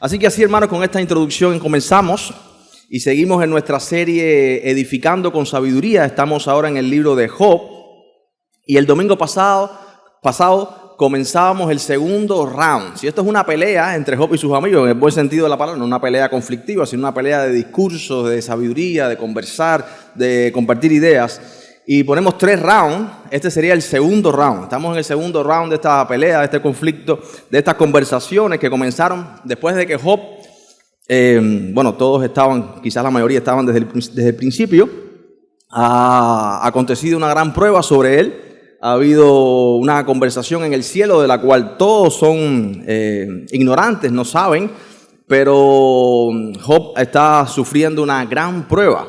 Así que así, hermanos, con esta introducción comenzamos y seguimos en nuestra serie Edificando con Sabiduría. Estamos ahora en el libro de Job y el domingo pasado comenzábamos el segundo round. Si esto es una pelea entre Job y sus amigos, en el buen sentido de la palabra, no una pelea conflictiva, sino una pelea de discursos, de sabiduría, de conversar, de compartir ideas. Y ponemos 3 rounds, este sería el segundo round. Estamos en el segundo round de esta pelea, de este conflicto, de estas conversaciones que comenzaron después de que Job, todos estaban, quizás la mayoría estaban desde el principio. Ha acontecido una gran prueba sobre él. Ha habido una conversación en el cielo de la cual todos son ignorantes, no saben, pero Job está sufriendo una gran prueba.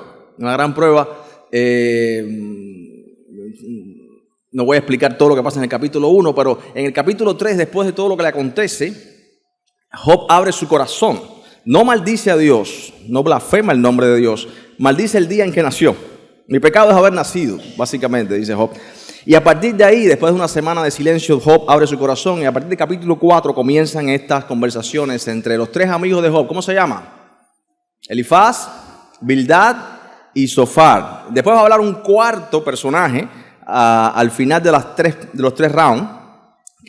No voy a explicar todo lo que pasa en el capítulo 1, pero en el capítulo 3, después de todo lo que le acontece, Job abre su corazón. No maldice a Dios, no blasfema el nombre de Dios, maldice el día en que nació. Mi pecado es haber nacido, básicamente, dice Job. Y a partir de ahí, después de una semana de silencio, Job abre su corazón y a partir del capítulo 4 comienzan estas conversaciones entre los 3 amigos de Job. ¿Cómo se llama? Elifaz, Bildad y Zofar. Después va a hablar un cuarto personaje al final de los 3 rounds,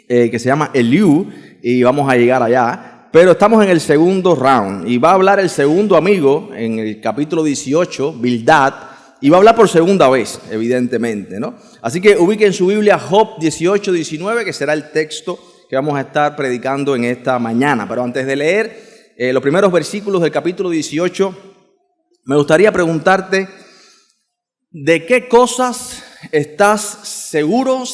que se llama Eliú, y vamos a llegar allá. Pero estamos en el segundo round y va a hablar el segundo amigo en el capítulo 18, Bildad, y va a hablar por segunda vez, evidentemente, ¿no? Así que ubique en su Biblia Job 18-19, que será el texto que vamos a estar predicando en esta mañana. Pero antes de leer los primeros versículos del capítulo 18, me gustaría preguntarte, ¿de qué cosas estás seguro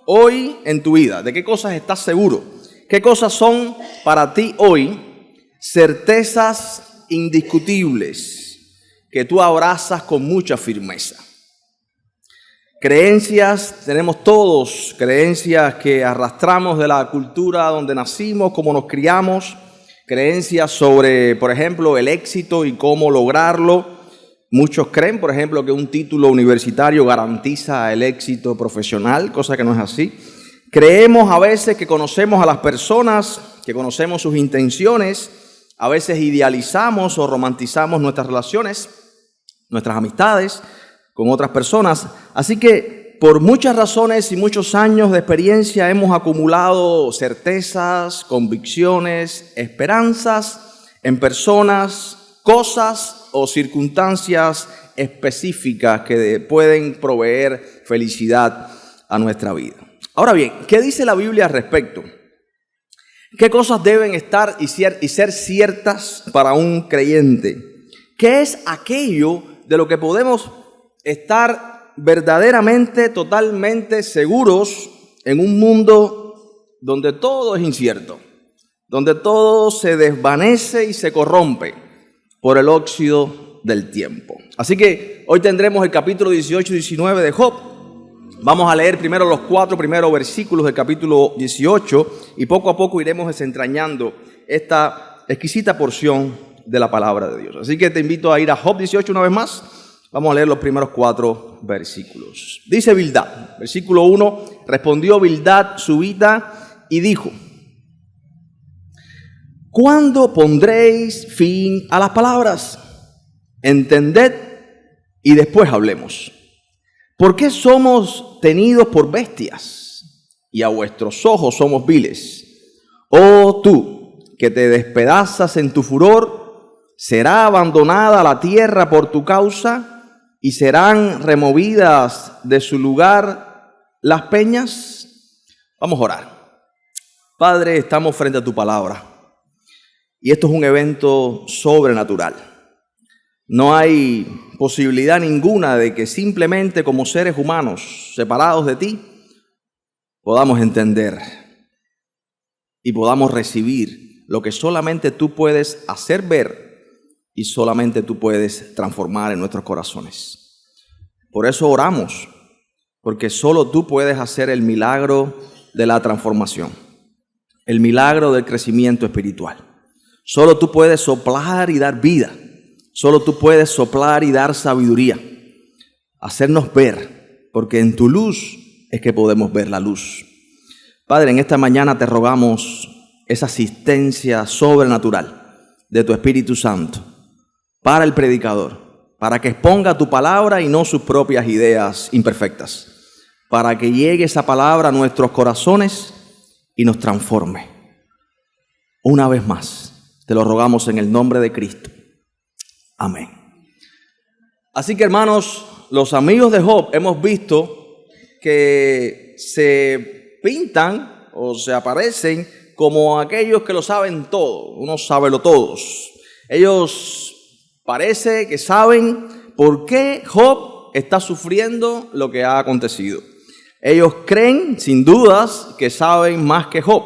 hoy en tu vida? ¿De qué cosas estás seguro? ¿Qué cosas son para ti hoy certezas indiscutibles que tú abrazas con mucha firmeza? Creencias, tenemos todos creencias que arrastramos de la cultura donde nacimos, cómo nos criamos, creencias sobre, por ejemplo, el éxito y cómo lograrlo. Muchos creen, por ejemplo, que un título universitario garantiza el éxito profesional, cosa que no es así. Creemos a veces que conocemos a las personas, que conocemos sus intenciones, a veces idealizamos o romantizamos nuestras relaciones, nuestras amistades con otras personas. Así que por muchas razones y muchos años de experiencia hemos acumulado certezas, convicciones, esperanzas en personas, cosas o circunstancias específicas que pueden proveer felicidad a nuestra vida. Ahora bien, ¿qué dice la Biblia al respecto? ¿Qué cosas deben estar y ser ciertas para un creyente? ¿Qué es aquello de lo que podemos estar verdaderamente, totalmente seguros en un mundo donde todo es incierto, donde todo se desvanece y se corrompe por el óxido del tiempo? Así que hoy tendremos el capítulo 18 y 19 de Job. Vamos a leer primero los 4 primeros versículos del capítulo 18 y poco a poco iremos desentrañando esta exquisita porción de la palabra de Dios. Así que te invito a ir a Job 18 una vez más. Vamos a leer los primeros 4 versículos. Dice Bildad, versículo 1, respondió Bildad subita y dijo: ¿cuándo pondréis fin a las palabras? Entended y después hablemos. ¿Por qué somos tenidos por bestias y a vuestros ojos somos viles? Oh tú, que te despedazas en tu furor, ¿será abandonada la tierra por tu causa y serán removidas de su lugar las peñas? Vamos a orar. Padre, estamos frente a tu palabra y esto es un evento sobrenatural. No hay posibilidad ninguna de que simplemente como seres humanos separados de ti podamos entender y podamos recibir lo que solamente tú puedes hacer ver y solamente tú puedes transformar en nuestros corazones. Por eso oramos, porque solo tú puedes hacer el milagro de la transformación, el milagro del crecimiento espiritual. Solo tú puedes soplar y dar vida. Solo tú puedes soplar y dar sabiduría, hacernos ver, porque en tu luz es que podemos ver la luz. Padre, en esta mañana te rogamos esa asistencia sobrenatural de tu Espíritu Santo para el predicador, para que exponga tu palabra y no sus propias ideas imperfectas, para que llegue esa palabra a nuestros corazones y nos transforme. Una vez más, te lo rogamos en el nombre de Cristo. Amén. Así que, hermanos, los amigos de Job hemos visto que se pintan o se aparecen como aquellos que lo saben todo, unos sábelo todos. Ellos parece que saben por qué Job está sufriendo lo que ha acontecido. Ellos creen, sin dudas, que saben más que Job.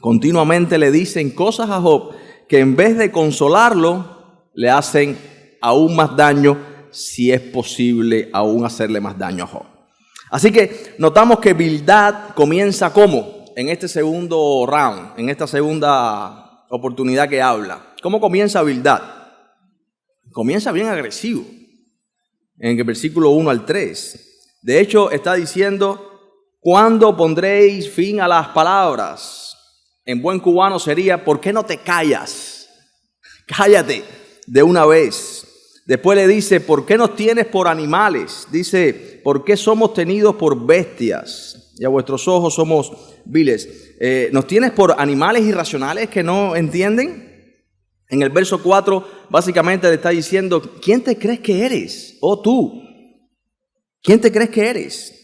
Continuamente le dicen cosas a Job que en vez de consolarlo, le hacen aún más daño, si es posible aún hacerle más daño a Job. Así que notamos que Bildad comienza ¿cómo? En este segundo round, en esta segunda oportunidad que habla. ¿Cómo comienza Bildad? Comienza bien agresivo, en el versículo 1 al 3. De hecho, está diciendo, ¿cuándo pondréis fin a las palabras? En buen cubano sería, ¿por qué no te callas? Cállate de una vez. Después le dice, ¿por qué nos tienes por animales? Dice, ¿por qué somos tenidos por bestias? Y a vuestros ojos somos viles. ¿Nos tienes por animales irracionales que no entienden? En el verso 4, básicamente le está diciendo, ¿quién te crees que eres? Oh tú, ¿quién te crees que eres?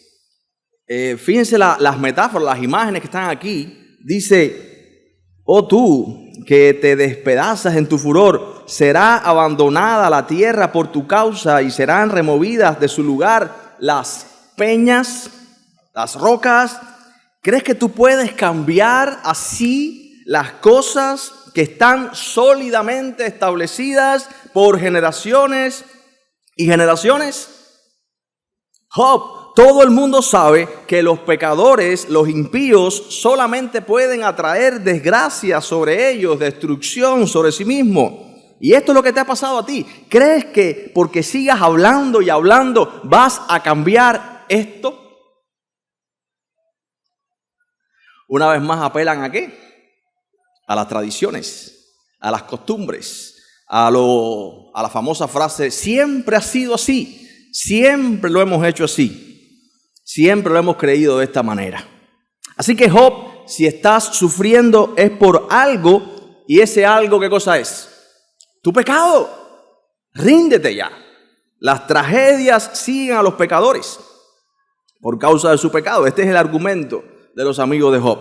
Fíjense las metáforas, las imágenes que están aquí. Dice, oh tú, que te despedazas en tu furor, será abandonada la tierra por tu causa y serán removidas de su lugar las peñas, las rocas. ¿Crees que tú puedes cambiar así las cosas que están sólidamente establecidas por generaciones y generaciones? Job, todo el mundo sabe que los pecadores, los impíos, solamente pueden atraer desgracia sobre ellos, destrucción sobre sí mismo. Y esto es lo que te ha pasado a ti. ¿Crees que porque sigas hablando y hablando vas a cambiar esto? Una vez más apelan ¿a qué? A las tradiciones, a las costumbres, a la famosa frase, siempre ha sido así, siempre lo hemos hecho así, siempre lo hemos creído de esta manera. Así que Job, si estás sufriendo es por algo, y ese algo, ¿qué cosa es? Tu pecado. Ríndete ya. Las tragedias siguen a los pecadores por causa de su pecado. Este es el argumento de los amigos de Job.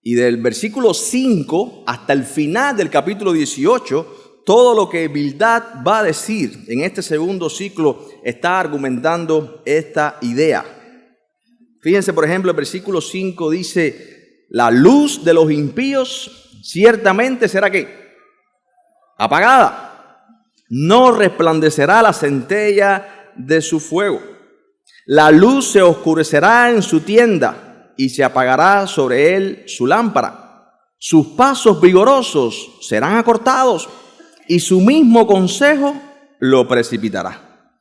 Y del versículo 5 hasta el final del capítulo 18, todo lo que Bildad va a decir en este segundo ciclo está argumentando esta idea. Fíjense, por ejemplo, el versículo 5 dice, la luz de los impíos ciertamente será ¿qué? Apagada. No resplandecerá la centella de su fuego. La luz se oscurecerá en su tienda y se apagará sobre él su lámpara. Sus pasos vigorosos serán acortados y su mismo consejo lo precipitará.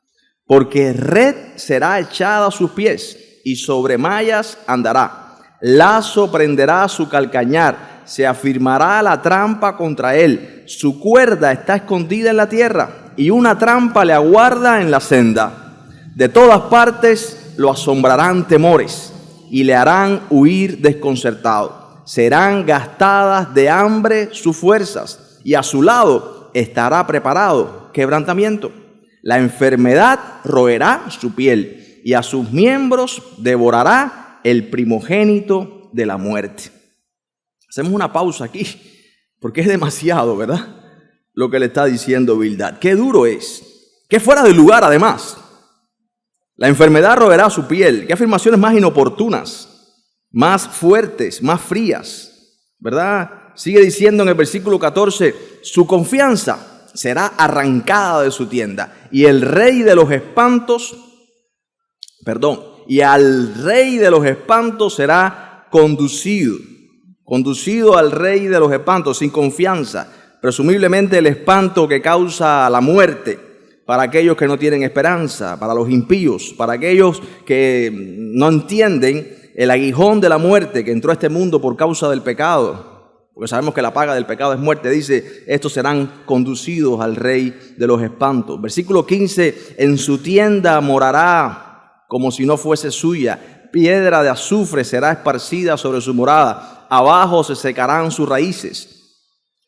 Porque red será echada a sus pies y sobre mallas andará. Lazo prenderá su calcañar, se afirmará la trampa contra él. Su cuerda está escondida en la tierra y una trampa le aguarda en la senda. De todas partes lo asombrarán temores y le harán huir desconcertado. Serán gastadas de hambre sus fuerzas y a su lado estará preparado quebrantamiento. La enfermedad roerá su piel y a sus miembros devorará el primogénito de la muerte. Hacemos una pausa aquí, porque es demasiado, ¿verdad? Lo que le está diciendo Bildad. Qué duro es. Qué fuera de lugar, además. La enfermedad roerá su piel. Qué afirmaciones más inoportunas, más fuertes, más frías, ¿verdad? Sigue diciendo en el versículo 14, su confianza será arrancada de su tienda y el rey de los espantos, y al rey de los espantos será conducido al rey de los espantos sin confianza, presumiblemente el espanto que causa la muerte para aquellos que no tienen esperanza, para los impíos, para aquellos que no entienden el aguijón de la muerte que entró a este mundo por causa del pecado, porque sabemos que la paga del pecado es muerte, dice, estos serán conducidos al Rey de los espantos. Versículo 15, en su tienda morará como si no fuese suya, piedra de azufre será esparcida sobre su morada, abajo se secarán sus raíces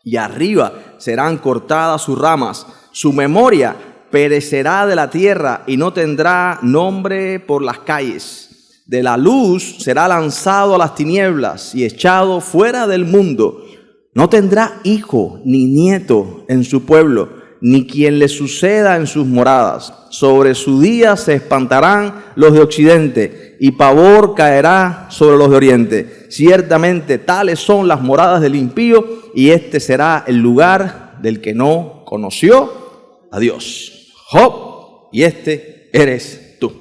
y arriba serán cortadas sus ramas. Su memoria perecerá de la tierra y no tendrá nombre por las calles. De la luz será lanzado a las tinieblas y echado fuera del mundo. No tendrá hijo ni nieto en su pueblo, ni quien le suceda en sus moradas. Sobre su día se espantarán los de occidente y pavor caerá sobre los de oriente. Ciertamente tales son las moradas del impío y este será el lugar del que no conoció a Dios. Job, y este eres tú.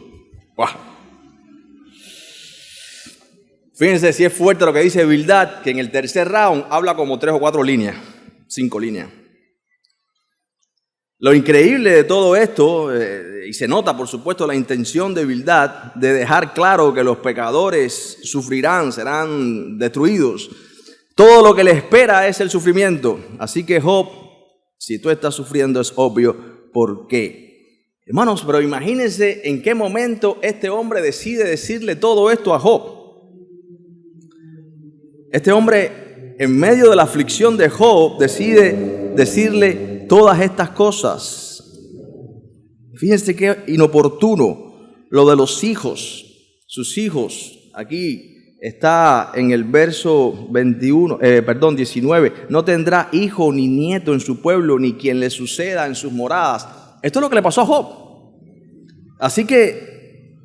¡Wow! Fíjense si es fuerte lo que dice Bildad, que en el tercer round habla como 3 o 4 líneas, 5 líneas. Lo increíble de todo esto, y se nota por supuesto la intención de Bildad de dejar claro que los pecadores sufrirán, serán destruidos. Todo lo que les espera es el sufrimiento. Así que Job, si tú estás sufriendo es obvio por qué. Hermanos, pero imagínense en qué momento este hombre decide decirle todo esto a Job. Este hombre, en medio de la aflicción de Job, decide decirle todas estas cosas. Fíjense qué inoportuno lo de los hijos, sus hijos. Aquí está en el verso 19. No tendrá hijo ni nieto en su pueblo, ni quien le suceda en sus moradas. Esto es lo que le pasó a Job. Así que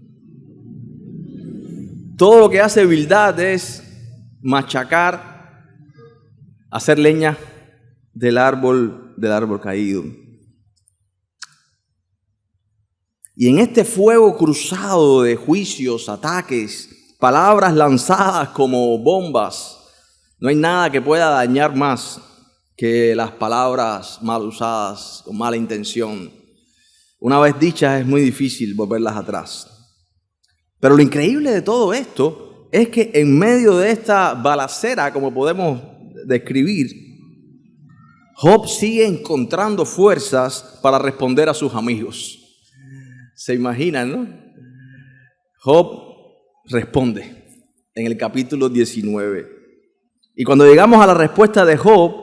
todo lo que hace Bildad es machacar, hacer leña del árbol caído. Y en este fuego cruzado de juicios, ataques, palabras lanzadas como bombas, no hay nada que pueda dañar más que las palabras mal usadas, con mala intención. Una vez dichas es muy difícil volverlas atrás. Pero lo increíble de todo esto es que en medio de esta balacera, como podemos describir, Job sigue encontrando fuerzas para responder a sus amigos. ¿Se imaginan, no? Job responde en el capítulo 19. Y cuando llegamos a la respuesta de Job,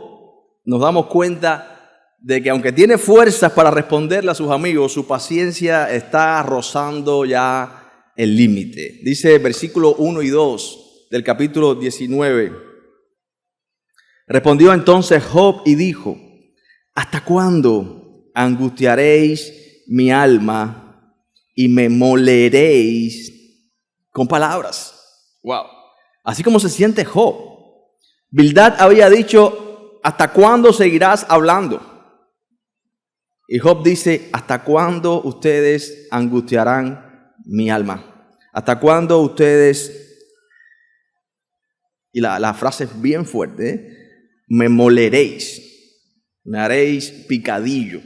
nos damos cuenta de que aunque tiene fuerzas para responderle a sus amigos, su paciencia está rozando ya el límite. Dice versículo 1 y 2 del capítulo 19. Respondió entonces Job y dijo: ¿hasta cuándo angustiaréis mi alma y me moleréis con palabras? Wow. Así como se siente Job. Bildad había dicho: ¿hasta cuándo seguirás hablando? Y Job dice: ¿hasta cuándo ustedes angustiarán mi alma? ¿Hasta cuándo ustedes, y la frase es bien fuerte, me moleréis, me haréis picadillo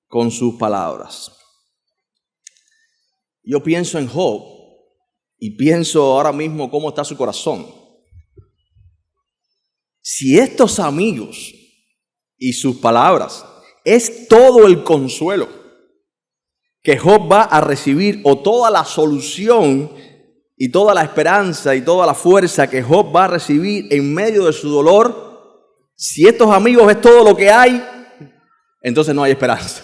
con sus palabras? Yo pienso en Job y pienso ahora mismo cómo está su corazón. Si estos amigos y sus palabras es todo el consuelo que Job va a recibir, o toda la solución y toda la esperanza y toda la fuerza que Job va a recibir en medio de su dolor, si estos amigos es todo lo que hay, entonces no hay esperanza.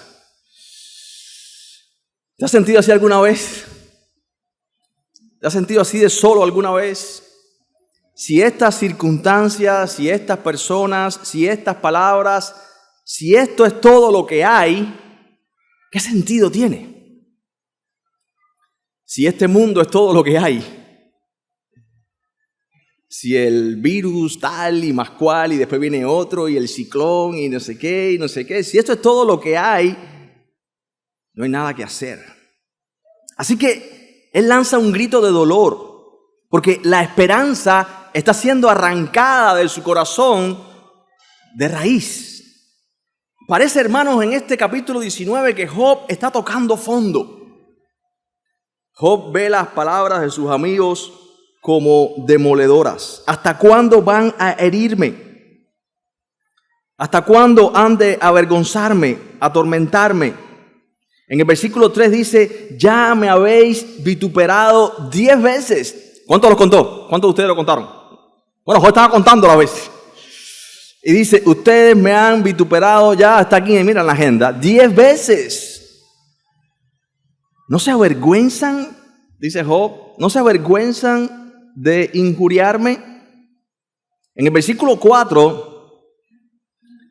¿Te has sentido así alguna vez? ¿Te has sentido así de solo alguna vez? Si estas circunstancias, si estas personas, si estas palabras, si esto es todo lo que hay, ¿qué sentido tiene? Si este mundo es todo lo que hay, si el virus tal y más cual y después viene otro y el ciclón y no sé qué, si esto es todo lo que hay, no hay nada que hacer. Así que él lanza un grito de dolor porque la esperanza está siendo arrancada de su corazón de raíz. Parece, hermanos, en este capítulo 19 que Job está tocando fondo. Job ve las palabras de sus amigos como demoledoras? ¿Hasta cuándo van a herirme? ¿Hasta cuándo han de avergonzarme, atormentarme? En el versículo 3 dice, ya me habéis vituperado 10 veces. ¿Cuántos lo contó? ¿Cuántos de ustedes lo contaron? Bueno, yo estaba contando las veces. Y dice, ustedes me han vituperado, ya está aquí, mira en la agenda, 10 veces. ¿No se avergüenzan? Dice Job, ¿no se avergüenzan de injuriarme? En el versículo 4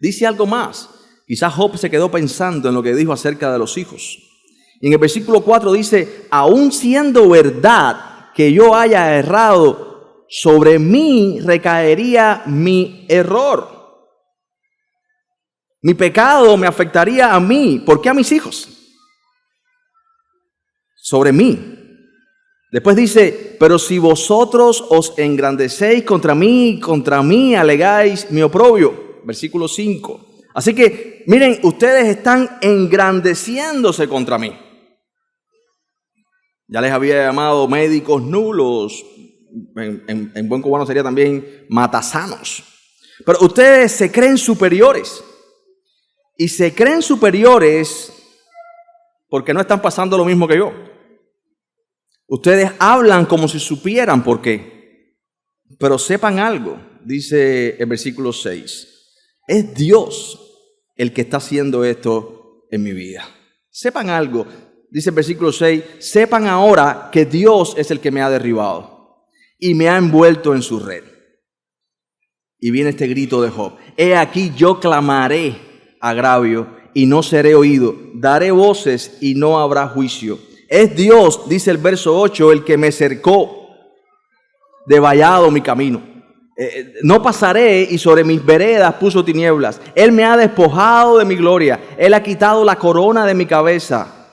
dice algo más. Quizás Job se quedó pensando en lo que dijo acerca de los hijos. Y en el versículo 4 dice, aun siendo verdad que yo haya errado, sobre mí recaería mi error. Mi pecado me afectaría a mí. ¿Por qué a mis hijos? Sobre mí. Después dice, pero si vosotros os engrandecéis contra mí alegáis mi oprobio. Versículo 5. Así que, miren, ustedes están engrandeciéndose contra mí. Ya les había llamado médicos nulos. En buen cubano sería también matasanos. Pero ustedes se creen superiores. Y se creen superiores porque no están pasando lo mismo que yo. Ustedes hablan como si supieran por qué. Pero sepan algo, dice el versículo 6. Es Dios el que está haciendo esto en mi vida. Sepan algo, dice el versículo 6. Sepan ahora que Dios es el que me ha derribado y me ha envuelto en su red. Y viene este grito de Job. He aquí yo clamaré agravio y no seré oído. Daré voces y no habrá juicio. Es Dios, dice el verso 8, el que me cercó de vallado mi camino. No pasaré y sobre mis veredas puso tinieblas. Él me ha despojado de mi gloria. Él ha quitado la corona de mi cabeza.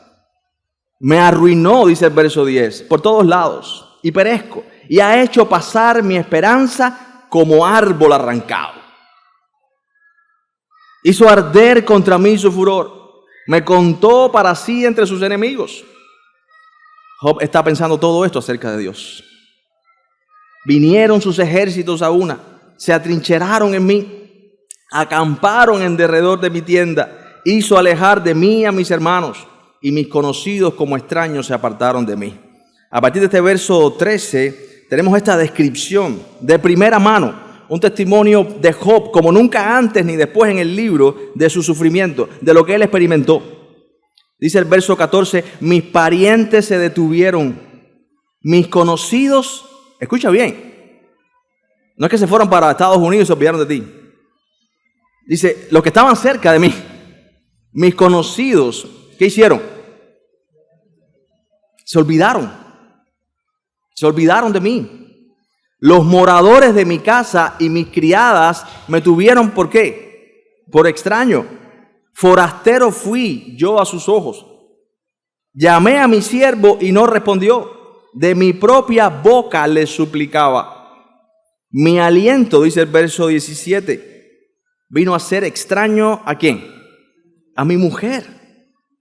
Me arruinó, dice el verso 10, por todos lados y perezco. Y ha hecho pasar mi esperanza como árbol arrancado. Hizo arder contra mí su furor. Me contó para sí entre sus enemigos. Job está pensando todo esto acerca de Dios. Vinieron sus ejércitos a una, se atrincheraron en mí, acamparon en derredor de mi tienda, hizo alejar de mí a mis hermanos, y mis conocidos como extraños se apartaron de mí. A partir de este verso 13, tenemos esta descripción de primera mano, un testimonio de Job como nunca antes ni después en el libro de su sufrimiento, de lo que él experimentó. Dice el verso 14, mis parientes se detuvieron, mis conocidos, escucha bien, no es que se fueron para Estados Unidos y se olvidaron de ti. Dice, los que estaban cerca de mí, mis conocidos, ¿qué hicieron? Se olvidaron de mí. Los moradores de mi casa y mis criadas me tuvieron, ¿por qué? Por extraño. Forastero fui yo a sus ojos. Llamé a mi siervo y no respondió. De mi propia boca le suplicaba. Mi aliento, dice el verso 17, vino a ser extraño ¿a quién? A mi mujer.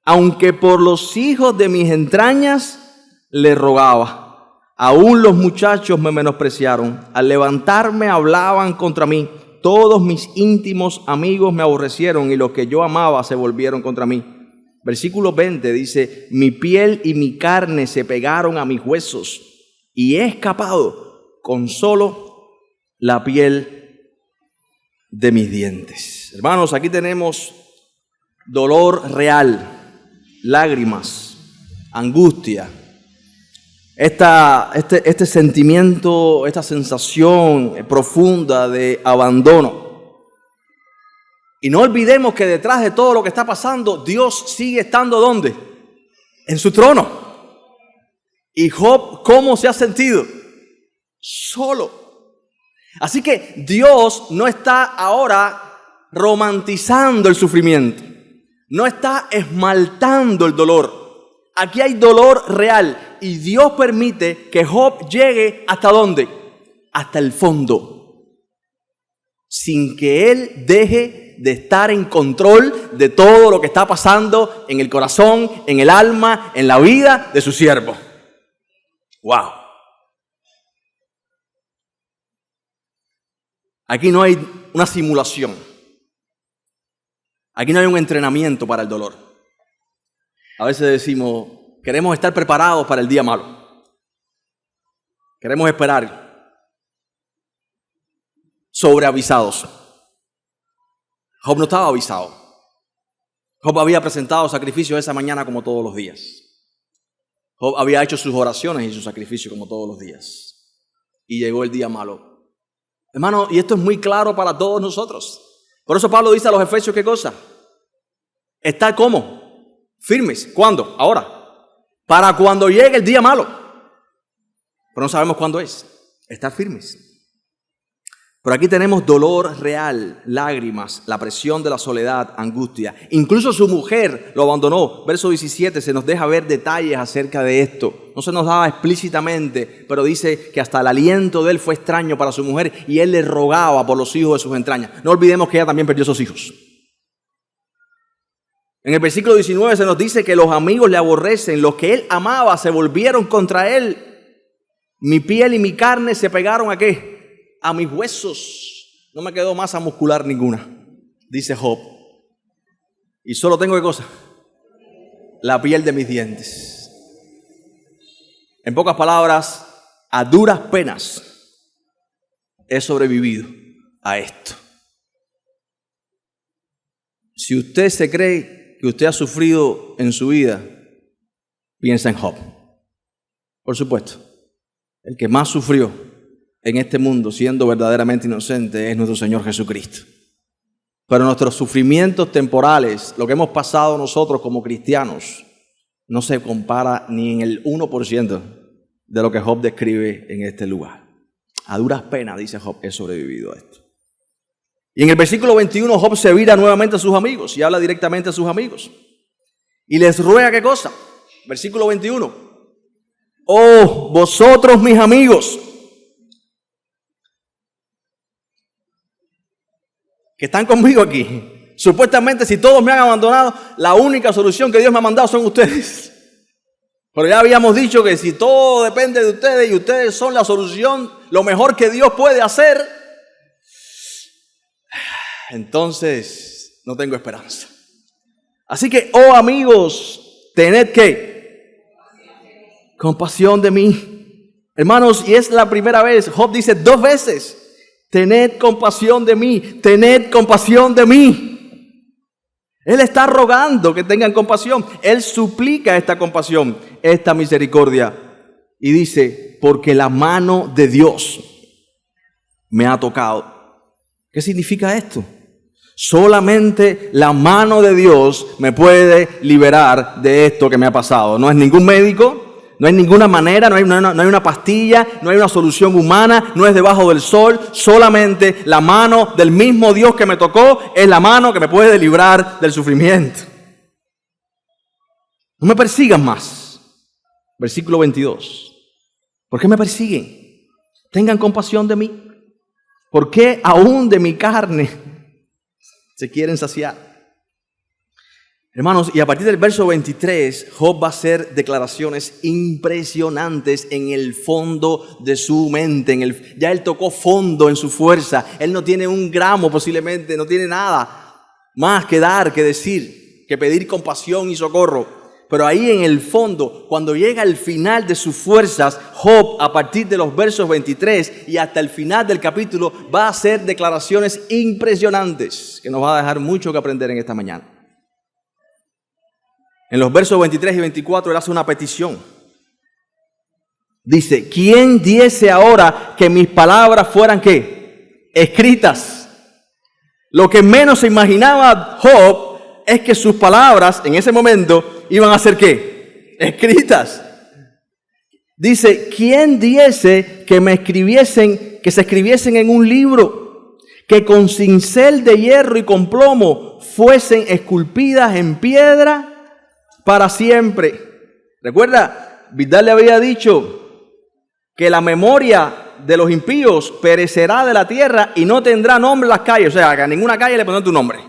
Aunque por los hijos de mis entrañas le rogaba. Aún los muchachos me menospreciaron. Al levantarme hablaban contra mí. Todos mis íntimos amigos me aborrecieron y los que yo amaba se volvieron contra mí. Versículo 20 dice, mi piel y mi carne se pegaron a mis huesos y he escapado con solo la piel de mis dientes. Hermanos, aquí tenemos dolor real, lágrimas, angustia. Este sentimiento, esta sensación profunda de abandono. Y no olvidemos que detrás de todo lo que está pasando, Dios sigue estando ¿dónde? En su trono. Y Job, ¿cómo se ha sentido? Solo. Así que Dios no está ahora romantizando el sufrimiento. No está esmaltando el dolor. Aquí hay dolor real y Dios permite que Job llegue ¿hasta dónde? Hasta el fondo. Sin que él deje de estar en control de todo lo que está pasando en el corazón, en el alma, en la vida de su siervo. ¡Wow! Aquí no hay una simulación. Aquí no hay un entrenamiento para el dolor. A veces decimos, queremos estar preparados para el día malo. Queremos esperar. Sobreavisados. Job no estaba avisado. Job había presentado sacrificios esa mañana como todos los días. Job había hecho sus oraciones y sus sacrificios como todos los días. Y llegó el día malo. Hermano, y esto es muy claro para todos nosotros. Por eso Pablo dice a los Efesios, ¿qué cosa? Estar ¿cómo? Firmes. ¿Cuándo? Ahora. Para cuando llegue el día malo. Pero no sabemos cuándo es. Estar firmes. Pero aquí tenemos dolor real, lágrimas, la presión de la soledad, angustia. Incluso su mujer lo abandonó. Verso 17 se nos deja ver detalles acerca de esto. No se nos daba explícitamente, pero dice que hasta el aliento de él fue extraño para su mujer y él le rogaba por los hijos de sus entrañas. No olvidemos que ella también perdió sus hijos. En el versículo 19 se nos dice que los amigos le aborrecen, los que él amaba se volvieron contra él. Mi piel y mi carne se pegaron ¿a qué? A mis huesos. No me quedó masa muscular ninguna, dice Job. Y solo tengo ¿qué cosa? La piel de mis dientes. En pocas palabras, a duras penas he sobrevivido a esto. Si usted se cree que usted ha sufrido en su vida, piensa en Job. Por supuesto, el que más sufrió en este mundo, siendo verdaderamente inocente, es nuestro Señor Jesucristo. Pero nuestros sufrimientos temporales, lo que hemos pasado nosotros como cristianos, no se compara ni en el 1% de lo que Job describe en este lugar. A duras penas, dice Job, he sobrevivido a esto. Y en el versículo 21, Job se vira nuevamente a sus amigos y habla directamente a sus amigos. Y les ruega ¿qué cosa? Versículo 21. Oh, vosotros mis amigos, que están conmigo aquí. Supuestamente si todos me han abandonado, la única solución que Dios me ha mandado son ustedes. Pero ya habíamos dicho que si todo depende de ustedes y ustedes son la solución, lo mejor que Dios puede hacer, entonces no tengo esperanza. Así que, oh amigos, tened ¿qué? Compasión de mí. Hermanos, y es la primera vez, Job dice 2 veces, tened compasión de mí, tened compasión de mí. Él está rogando que tengan compasión. Él suplica esta compasión, esta misericordia. Y dice, porque la mano de Dios me ha tocado. ¿Qué significa esto? Solamente la mano de Dios me puede liberar de esto que me ha pasado. No es ningún médico. No hay ninguna manera, no hay una pastilla, no hay una solución humana, no es debajo del sol. Solamente la mano del mismo Dios que me tocó es la mano que me puede librar del sufrimiento. No me persigan más. Versículo 22. ¿Por qué me persiguen? Tengan compasión de mí. ¿Por qué aún de mi carne se quieren saciar? Hermanos, y a partir del verso 23, Job va a hacer declaraciones impresionantes en el fondo de su mente. Ya él tocó fondo en su fuerza. Él no tiene un gramo posiblemente, no tiene nada más que dar, que decir, que pedir compasión y socorro. Pero ahí en el fondo, cuando llega al final de sus fuerzas, Job, a partir de los versos 23 y hasta el final del capítulo, va a hacer declaraciones impresionantes que nos va a dejar mucho que aprender en esta mañana. En los versos 23 y 24 él hace una petición. Dice, ¿quién diese ahora que mis palabras fueran ¿qué? Escritas? Lo que menos se imaginaba Job es que sus palabras en ese momento iban a ser ¿qué? Escritas. Dice, ¿quién diese que se escribiesen en un libro, que con cincel de hierro y con plomo fuesen esculpidas en piedra para siempre? Recuerda, Bildad le había dicho que la memoria de los impíos perecerá de la tierra y no tendrá nombre en las calles. O sea, que a ninguna calle le pondrán tu nombre.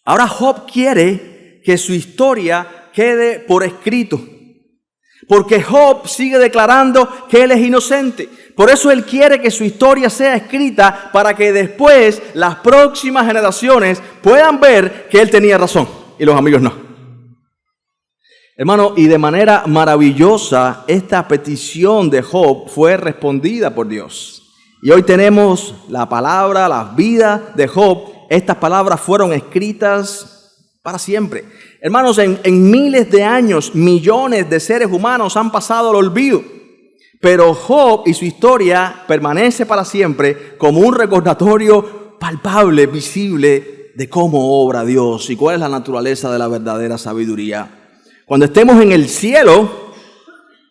Ahora Job quiere que su historia quede por escrito. Porque Job sigue declarando que él es inocente. Por eso él quiere que su historia sea escrita para que después las próximas generaciones puedan ver que él tenía razón y los amigos no. Hermano, y de manera maravillosa esta petición de Job fue respondida por Dios. Y hoy tenemos la palabra, la vida de Job. Estas palabras fueron escritas para siempre. Hermanos, en miles de años, millones de seres humanos han pasado al olvido. Pero Job y su historia permanece para siempre como un recordatorio palpable, visible de cómo obra Dios y cuál es la naturaleza de la verdadera sabiduría. Cuando estemos en el cielo,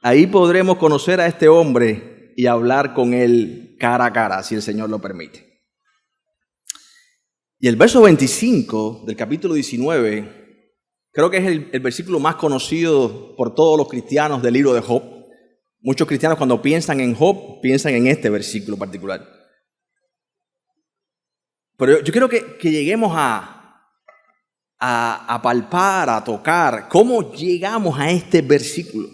ahí podremos conocer a este hombre y hablar con él cara a cara, si el Señor lo permite. Y el verso 25 del capítulo 19, creo que es el versículo más conocido por todos los cristianos del libro de Job. Muchos cristianos cuando piensan en Job, piensan en este versículo particular. Pero yo quiero que lleguemos a palpar, a tocar cómo llegamos a este versículo.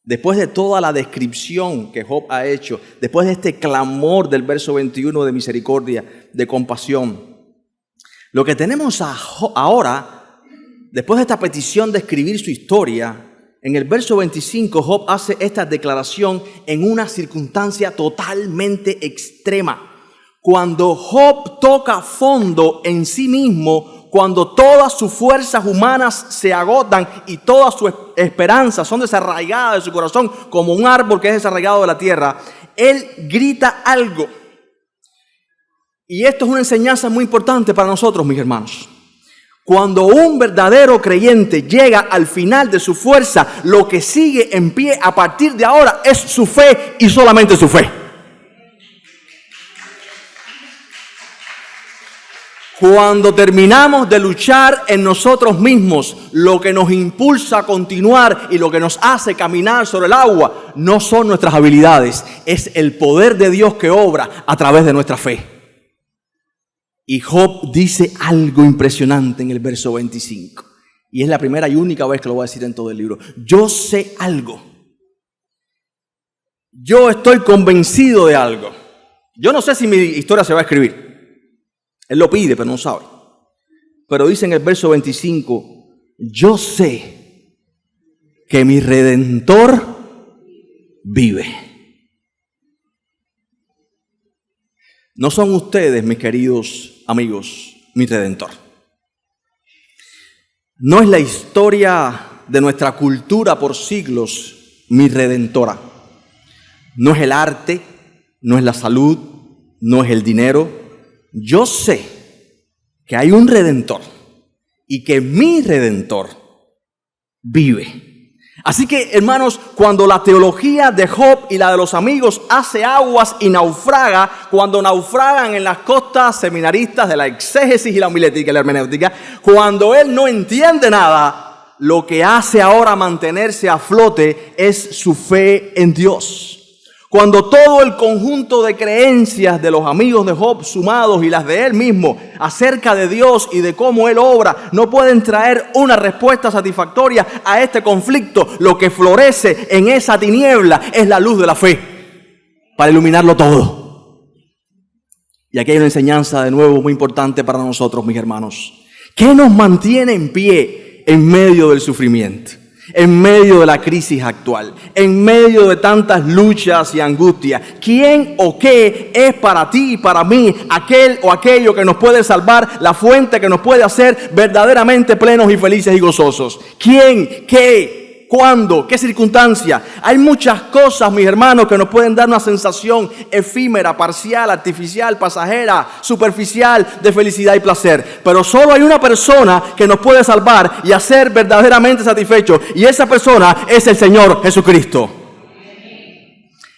Después de toda la descripción que Job ha hecho, después de este clamor del verso 21 de misericordia, de compasión, lo que tenemos ahora, después de esta petición de escribir su historia, en el verso 25 Job hace esta declaración en una circunstancia totalmente extrema. Cuando Job toca fondo en sí mismo, cuando todas sus fuerzas humanas se agotan y todas sus esperanzas son desarraigadas de su corazón como un árbol que es desarraigado de la tierra, él grita algo. Y esto es una enseñanza muy importante para nosotros, mis hermanos. Cuando un verdadero creyente llega al final de su fuerza, lo que sigue en pie a partir de ahora es su fe y solamente su fe. Cuando terminamos de luchar en nosotros mismos, lo que nos impulsa a continuar y lo que nos hace caminar sobre el agua no son nuestras habilidades, es el poder de Dios que obra a través de nuestra fe. Y Job dice algo impresionante en el verso 25. Y es la primera y única vez que lo voy a decir en todo el libro. Yo sé algo. Yo estoy convencido de algo. Yo no sé si mi historia se va a escribir. Él lo pide, pero no sabe. Pero dice en el verso 25, yo sé que mi Redentor vive. No son ustedes, mis queridos amigos, mi Redentor. No es la historia de nuestra cultura por siglos mi redentora. No es el arte, no es la salud, no es el dinero. Yo sé que hay un Redentor y que mi Redentor vive. Así que, hermanos, cuando la teología de Job y la de los amigos hace aguas y naufraga, cuando naufragan en las costas seminaristas de la exégesis y la homilética y la hermenéutica, cuando él no entiende nada, lo que hace ahora mantenerse a flote es su fe en Dios. Cuando todo el conjunto de creencias de los amigos de Job sumados y las de él mismo acerca de Dios y de cómo él obra no pueden traer una respuesta satisfactoria a este conflicto, lo que florece en esa tiniebla es la luz de la fe para iluminarlo todo. Y aquí hay una enseñanza de nuevo muy importante para nosotros, mis hermanos. ¿Qué nos mantiene en pie en medio del sufrimiento? En medio de la crisis actual, en medio de tantas luchas y angustias, ¿quién o qué es para ti y para mí aquel o aquello que nos puede salvar, la fuente que nos puede hacer verdaderamente plenos y felices y gozosos? ¿Quién? ¿Qué? ¿Cuándo? ¿Qué circunstancia? Hay muchas cosas, mis hermanos, que nos pueden dar una sensación efímera, parcial, artificial, pasajera, superficial de felicidad y placer. Pero solo hay una persona que nos puede salvar y hacer verdaderamente satisfechos. Y esa persona es el Señor Jesucristo.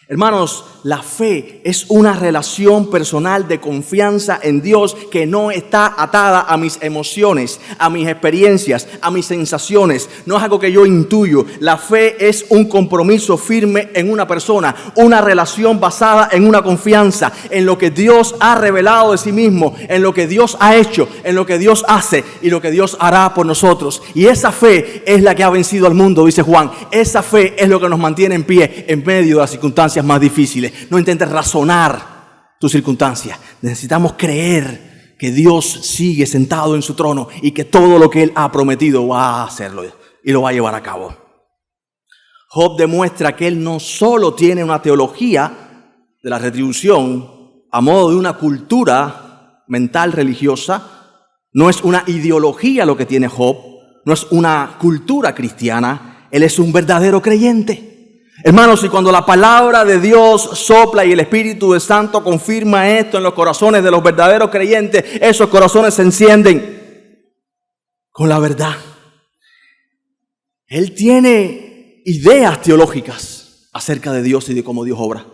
Hermanos, la fe es una relación personal de confianza en Dios que no está atada a mis emociones, a mis experiencias, a mis sensaciones. No es algo que yo intuyo. La fe es un compromiso firme en una persona, una relación basada en una confianza, en lo que Dios ha revelado de sí mismo, en lo que Dios ha hecho, en lo que Dios hace y lo que Dios hará por nosotros. Y esa fe es la que ha vencido al mundo, dice Juan. Esa fe es lo que nos mantiene en pie en medio de las circunstancias más difíciles. No intentes razonar tus circunstancias. Necesitamos creer que Dios sigue sentado en su trono y que todo lo que Él ha prometido va a hacerlo y lo va a llevar a cabo. Job demuestra que él no solo tiene una teología de la retribución a modo de una cultura mental religiosa, no es una ideología lo que tiene Job, no es una cultura cristiana, él es un verdadero creyente. Hermanos, y cuando la palabra de Dios sopla y el Espíritu Santo confirma esto en los corazones de los verdaderos creyentes, esos corazones se encienden con la verdad. Él tiene ideas teológicas acerca de Dios y de cómo Dios obra,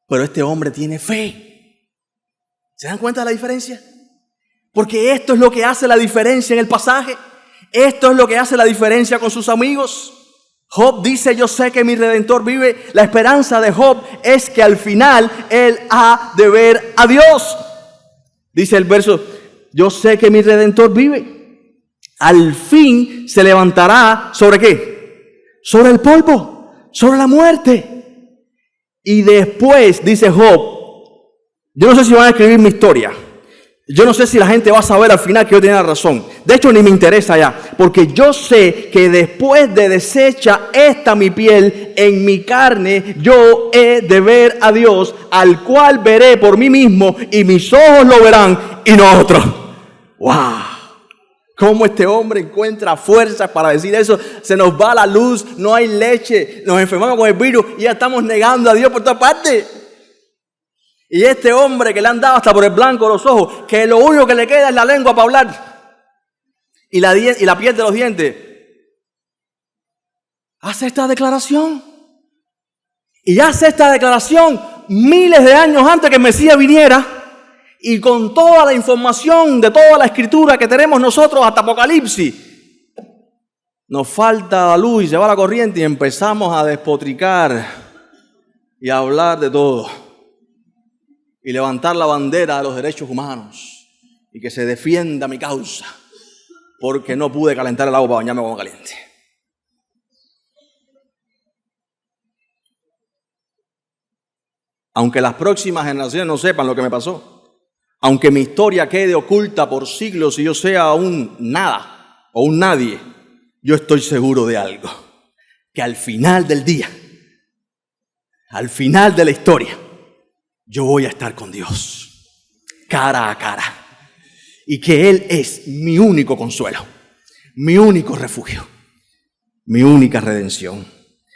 pero este hombre tiene fe. ¿Se dan cuenta de la diferencia? Porque esto es lo que hace la diferencia en el pasaje. Esto es lo que hace la diferencia con sus amigos. Job dice, yo sé que mi Redentor vive. La esperanza de Job es que al final él ha de ver a Dios. Dice el verso, yo sé que mi Redentor vive. Al fin se levantará, ¿sobre qué? Sobre el polvo, sobre la muerte. Y después, dice Job, yo no sé si van a escribir mi historia. Yo no sé si la gente va a saber al final que yo tenía razón. De hecho, ni me interesa ya. Porque yo sé que después de deshecha esta mi piel, en mi carne, yo he de ver a Dios, al cual veré por mí mismo, y mis ojos lo verán, y no otro. ¡Wow! ¿Cómo este hombre encuentra fuerzas para decir eso? Se nos va la luz, no hay leche, nos enfermamos con el virus, y ya estamos negando a Dios por todas partes. Y este hombre que le han dado hasta por el blanco de los ojos, que lo único que le queda es la lengua para hablar y la piel de los dientes, hace esta declaración. Y hace esta declaración miles de años antes que el Mesías viniera, y con toda la información de toda la escritura que tenemos nosotros hasta Apocalipsis. Nos falta la luz y se va la corriente y empezamos a despotricar y a hablar de todo. Y levantar la bandera de los derechos humanos. Y que se defienda mi causa. Porque no pude calentar el agua para bañarme con agua caliente. Aunque las próximas generaciones no sepan lo que me pasó. Aunque mi historia quede oculta por siglos y yo sea un nada o un nadie. Yo estoy seguro de algo. Que al final del día, al final de la historia, yo voy a estar con Dios, cara a cara. Y que Él es mi único consuelo, mi único refugio, mi única redención.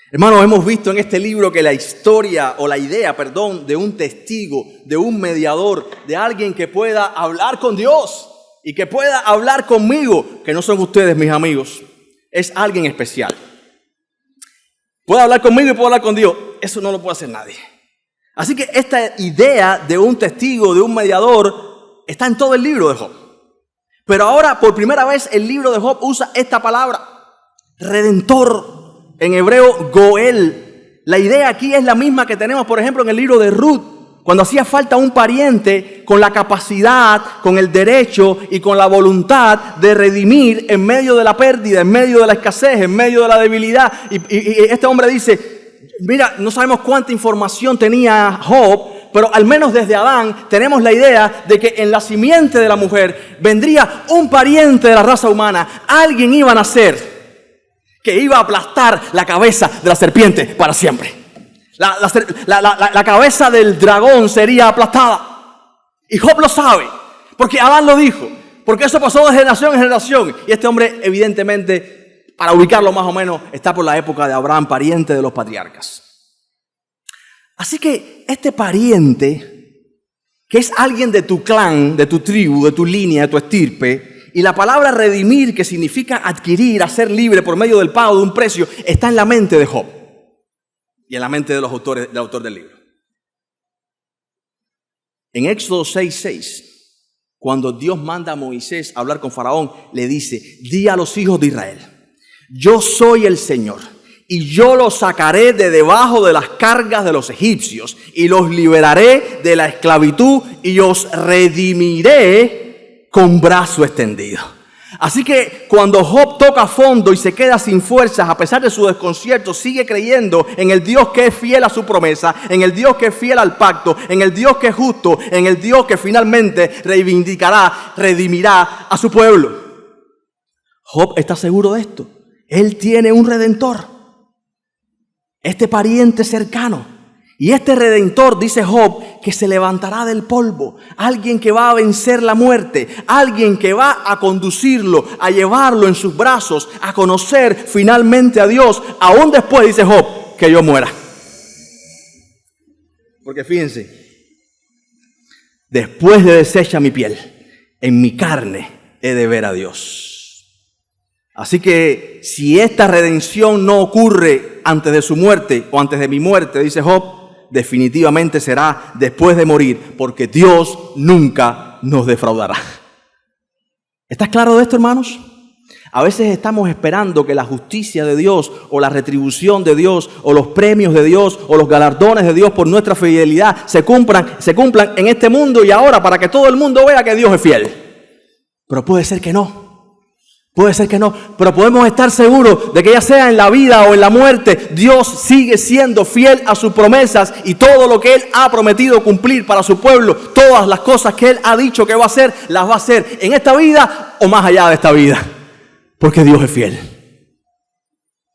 Hermanos, hemos visto en este libro que la historia o la idea, de un testigo, de un mediador, de alguien que pueda hablar con Dios y que pueda hablar conmigo, que no son ustedes mis amigos, es alguien especial. Puede hablar conmigo y puedo hablar con Dios. Eso no lo puede hacer nadie. Así que esta idea de un testigo, de un mediador, está en todo el libro de Job. Pero ahora, por primera vez, el libro de Job usa esta palabra, redentor, en hebreo, Goel. La idea aquí es la misma que tenemos, por ejemplo, en el libro de Ruth, cuando hacía falta un pariente con la capacidad, con el derecho y con la voluntad de redimir en medio de la pérdida, en medio de la escasez, en medio de la debilidad. Y este hombre dice, mira, no sabemos cuánta información tenía Job, pero al menos desde Adán tenemos la idea de que en la simiente de la mujer vendría un pariente de la raza humana. Alguien iba a nacer que iba a aplastar la cabeza de la serpiente para siempre. La cabeza del dragón sería aplastada. Y Job lo sabe, porque Adán lo dijo, porque eso pasó de generación en generación. Y este hombre, evidentemente, para ubicarlo más o menos, está por la época de Abraham, pariente de los patriarcas. Así que este pariente, que es alguien de tu clan, de tu tribu, de tu línea, de tu estirpe, y la palabra redimir, que significa adquirir, hacer libre por medio del pago de un precio, está en la mente de Job y en la mente de del autor del libro. En Éxodo 6:6, cuando Dios manda a Moisés a hablar con Faraón, le dice: di a los hijos de Israel, yo soy el Señor, y yo los sacaré de debajo de las cargas de los egipcios, y los liberaré de la esclavitud, y os redimiré con brazo extendido. Así que cuando Job toca fondo y se queda sin fuerzas, a pesar de su desconcierto, sigue creyendo en el Dios que es fiel a su promesa, en el Dios que es fiel al pacto, en el Dios que es justo, en el Dios que finalmente reivindicará, redimirá a su pueblo. Job está seguro de esto. Él tiene un redentor, este pariente cercano. Y este redentor, dice Job, que se levantará del polvo. Alguien que va a vencer la muerte. Alguien que va a conducirlo, a llevarlo en sus brazos, a conocer finalmente a Dios. Aún después, dice Job, que yo muera. Porque fíjense, después de deshecha mi piel, en mi carne he de ver a Dios. Así que si esta redención no ocurre antes de su muerte o antes de mi muerte, dice Job, definitivamente será después de morir, porque Dios nunca nos defraudará. ¿Estás claro de esto, hermanos? A veces estamos esperando que la justicia de Dios o la retribución de Dios o los premios de Dios o los galardones de Dios por nuestra fidelidad se cumplan en este mundo y ahora, para que todo el mundo vea que Dios es fiel. Pero puede ser que no. Puede ser que no, pero podemos estar seguros de que ya sea en la vida o en la muerte, Dios sigue siendo fiel a sus promesas y todo lo que Él ha prometido cumplir para su pueblo, todas las cosas que Él ha dicho que va a hacer, las va a hacer en esta vida o más allá de esta vida, porque Dios es fiel.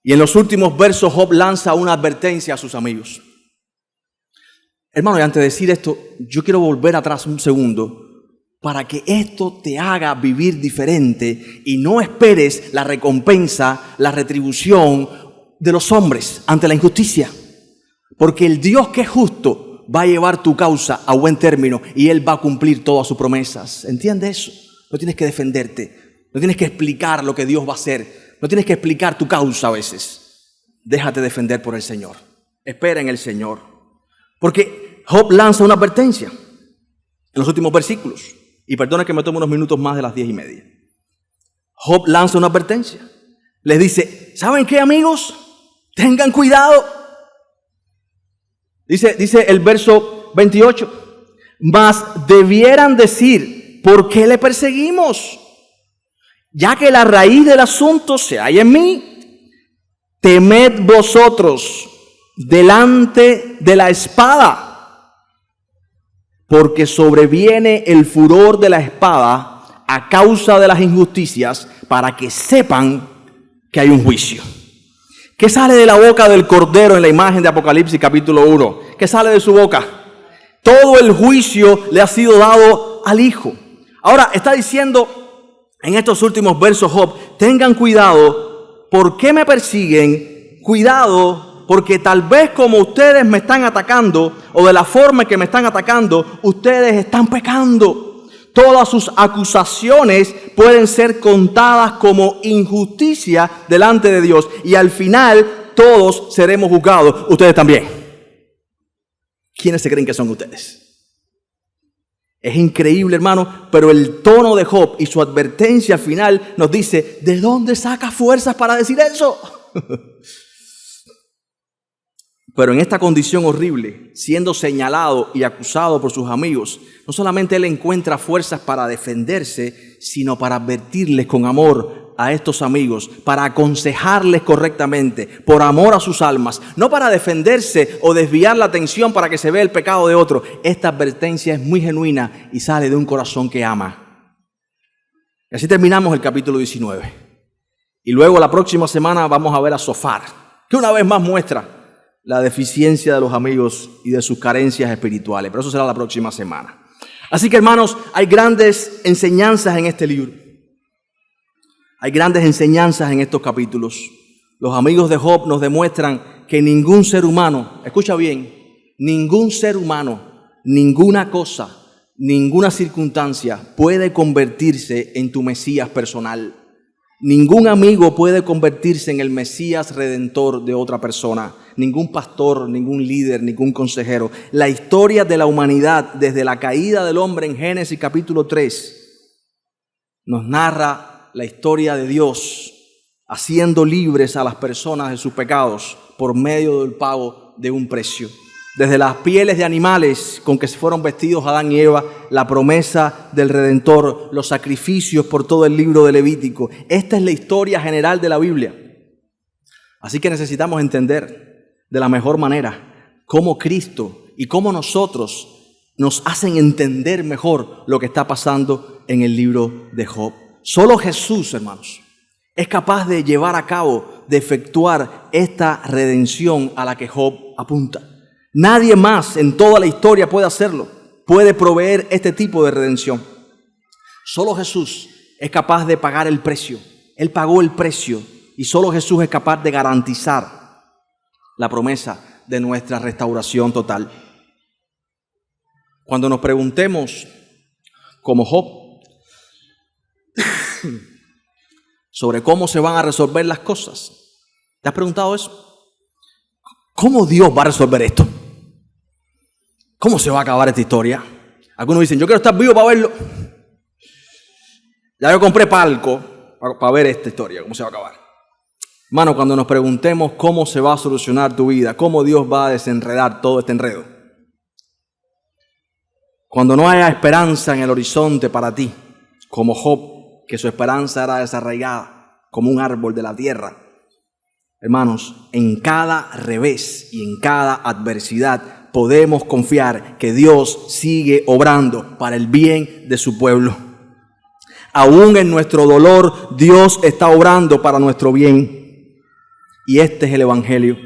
Y en los últimos versos Job lanza una advertencia a sus amigos. Hermano, y antes de decir esto, yo quiero volver atrás un segundo, para que esto te haga vivir diferente y no esperes la recompensa, la retribución de los hombres ante la injusticia. Porque el Dios que es justo va a llevar tu causa a buen término y Él va a cumplir todas sus promesas. ¿Entiende eso? No tienes que defenderte, no tienes que explicar lo que Dios va a hacer, no tienes que explicar tu causa a veces. Déjate defender por el Señor. Espera en el Señor. Porque Job lanza una advertencia en los últimos versículos. Y perdona que me tome unos minutos más de las 10:30. Job lanza una advertencia. Les dice, ¿saben qué, amigos? Tengan cuidado. Dice el verso 28. Mas debieran decir, ¿por qué le perseguimos? Ya que la raíz del asunto se halla en mí. Temed vosotros delante de la espada, porque sobreviene el furor de la espada a causa de las injusticias, para que sepan que hay un juicio. ¿Qué sale de la boca del Cordero en la imagen de Apocalipsis capítulo 1? ¿Qué sale de su boca? Todo el juicio le ha sido dado al Hijo. Ahora está diciendo en estos últimos versos Job, tengan cuidado, ¿por qué me persiguen? Cuidado, porque tal vez como ustedes me están atacando, o de la forma en que me están atacando, ustedes están pecando. Todas sus acusaciones pueden ser contadas como injusticia delante de Dios. Y al final todos seremos juzgados, ustedes también. ¿Quiénes se creen que son ustedes? Es increíble, hermano, pero el tono de Job y su advertencia al final nos dice, ¿de dónde saca fuerzas para decir eso? Pero en esta condición horrible, siendo señalado y acusado por sus amigos, no solamente él encuentra fuerzas para defenderse, sino para advertirles con amor a estos amigos, para aconsejarles correctamente, por amor a sus almas, no para defenderse o desviar la atención para que se vea el pecado de otro. Esta advertencia es muy genuina y sale de un corazón que ama. Y así terminamos el capítulo 19. Y luego la próxima semana vamos a ver a Zofar, que una vez más muestra la deficiencia de los amigos y de sus carencias espirituales. Pero eso será la próxima semana. Así que, hermanos, hay grandes enseñanzas en este libro. Hay grandes enseñanzas en estos capítulos. Los amigos de Job nos demuestran que ningún ser humano, escucha bien, ningún ser humano, ninguna cosa, ninguna circunstancia puede convertirse en tu Mesías personal. Ningún amigo puede convertirse en el Mesías redentor de otra persona. ningún pastor, ningún líder, ningún consejero. La historia de la humanidad desde la caída del hombre en Génesis capítulo 3 nos narra la historia de Dios haciendo libres a las personas de sus pecados por medio del pago de un precio. Desde las pieles de animales con que se fueron vestidos Adán y Eva, la promesa del Redentor, los sacrificios por todo el libro de Levítico. Esta es la historia general de la Biblia. Así que necesitamos entender de la mejor manera cómo Cristo y cómo nosotros nos hacen entender mejor lo que está pasando en el libro de Job. Solo Jesús, hermanos, es capaz de llevar a cabo, de efectuar esta redención a la que Job apunta. Nadie más en toda la historia puede hacerlo, puede proveer este tipo de redención. Solo Jesús es capaz de pagar el precio. Él pagó el precio y solo Jesús es capaz de garantizar la promesa de nuestra restauración total. Cuando nos preguntemos, como Job, sobre cómo se van a resolver las cosas, ¿te has preguntado eso? ¿Cómo Dios va a resolver esto? ¿Cómo se va a acabar esta historia? Algunos dicen, yo quiero estar vivo para verlo. Ya yo compré palco para ver esta historia, cómo se va a acabar. Hermano, cuando nos preguntemos cómo se va a solucionar tu vida, cómo Dios va a desenredar todo este enredo, cuando no haya esperanza en el horizonte para ti, como Job, que su esperanza era desarraigada como un árbol de la tierra, hermanos, en cada revés y en cada adversidad podemos confiar que Dios sigue obrando para el bien de su pueblo. Aún en nuestro dolor, Dios está obrando para nuestro bien. Y este es el Evangelio.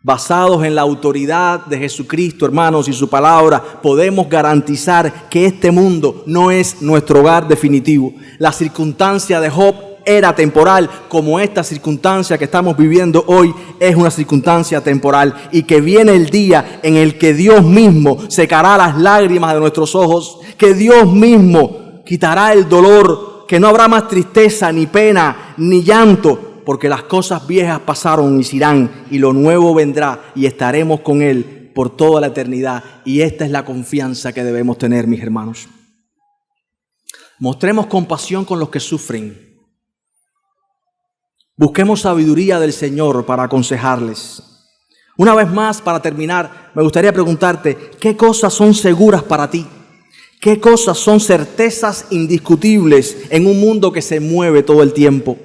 Basados en la autoridad de Jesucristo, hermanos, y su palabra, podemos garantizar que este mundo no es nuestro hogar definitivo. La circunstancia de Job era temporal, como esta circunstancia que estamos viviendo hoy es una circunstancia temporal, y que viene el día en el que Dios mismo secará las lágrimas de nuestros ojos, que Dios mismo quitará el dolor, que no habrá más tristeza, ni pena, ni llanto, porque las cosas viejas pasaron y se irán, y lo nuevo vendrá, y estaremos con Él por toda la eternidad. Y esta es la confianza que debemos tener, mis hermanos. Mostremos compasión con los que sufren. Busquemos sabiduría del Señor para aconsejarles. Una vez más, para terminar, me gustaría preguntarte, ¿qué cosas son seguras para ti? ¿Qué cosas son certezas indiscutibles en un mundo que se mueve todo el tiempo?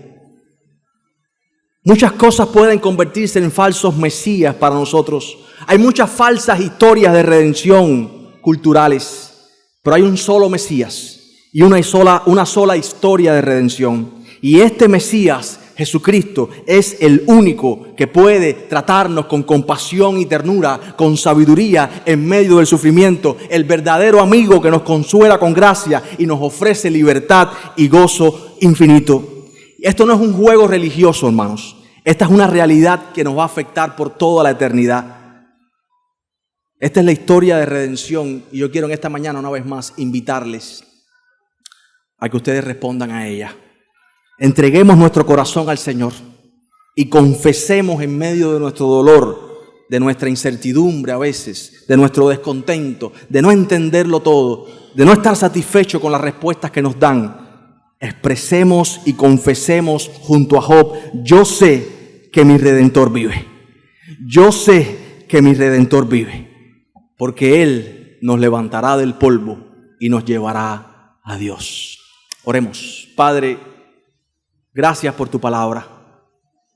Muchas cosas pueden convertirse en falsos mesías para nosotros. Hay muchas falsas historias de redención culturales, pero hay un solo Mesías y una sola historia de redención. Y este Mesías, Jesucristo, es el único que puede tratarnos con compasión y ternura, con sabiduría en medio del sufrimiento, el verdadero amigo que nos consuela con gracia y nos ofrece libertad y gozo infinito. Esto no es un juego religioso, hermanos. Esta es una realidad que nos va a afectar por toda la eternidad. Esta es la historia de redención y yo quiero en esta mañana una vez más invitarles a que ustedes respondan a ella. Entreguemos nuestro corazón al Señor y confesemos en medio de nuestro dolor, de nuestra incertidumbre a veces, de nuestro descontento, de no entenderlo todo, de no estar satisfechos con las respuestas que nos dan. Expresemos y confesemos junto a Job: yo sé que mi Redentor vive. Yo sé que mi Redentor vive, porque Él nos levantará del polvo y nos llevará a Dios. Oremos. Padre, gracias por tu palabra.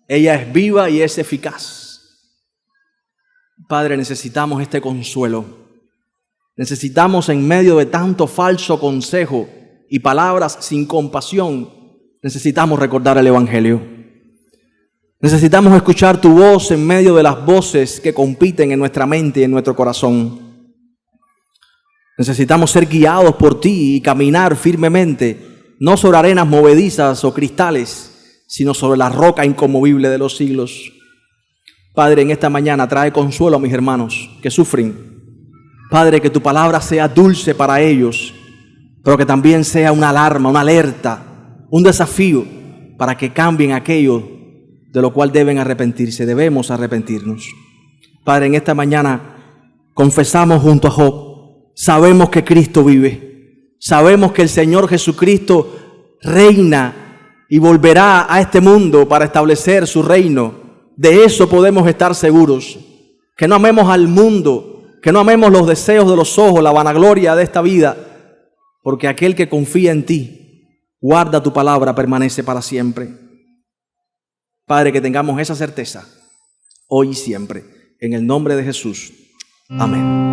Ella es viva y es eficaz. Padre, necesitamos este consuelo. Necesitamos, en medio de tanto falso consejo y palabras sin compasión, necesitamos recordar el Evangelio. Necesitamos escuchar tu voz en medio de las voces que compiten en nuestra mente y en nuestro corazón. Necesitamos ser guiados por ti y caminar firmemente, no sobre arenas movedizas o cristales, sino sobre la roca inconmovible de los siglos. Padre, en esta mañana trae consuelo a mis hermanos que sufren. Padre, que tu palabra sea dulce para ellos, pero que también sea una alarma, una alerta, un desafío para que cambien aquello de lo cual deben arrepentirse. Debemos arrepentirnos. Padre, en esta mañana confesamos junto a Job, sabemos que Cristo vive, sabemos que el Señor Jesucristo reina y volverá a este mundo para establecer su reino. De eso podemos estar seguros, que no amemos al mundo, que no amemos los deseos de los ojos, la vanagloria de esta vida, porque aquel que confía en ti, guarda tu palabra, permanece para siempre. Padre, que tengamos esa certeza hoy y siempre. En el nombre de Jesús. Amén.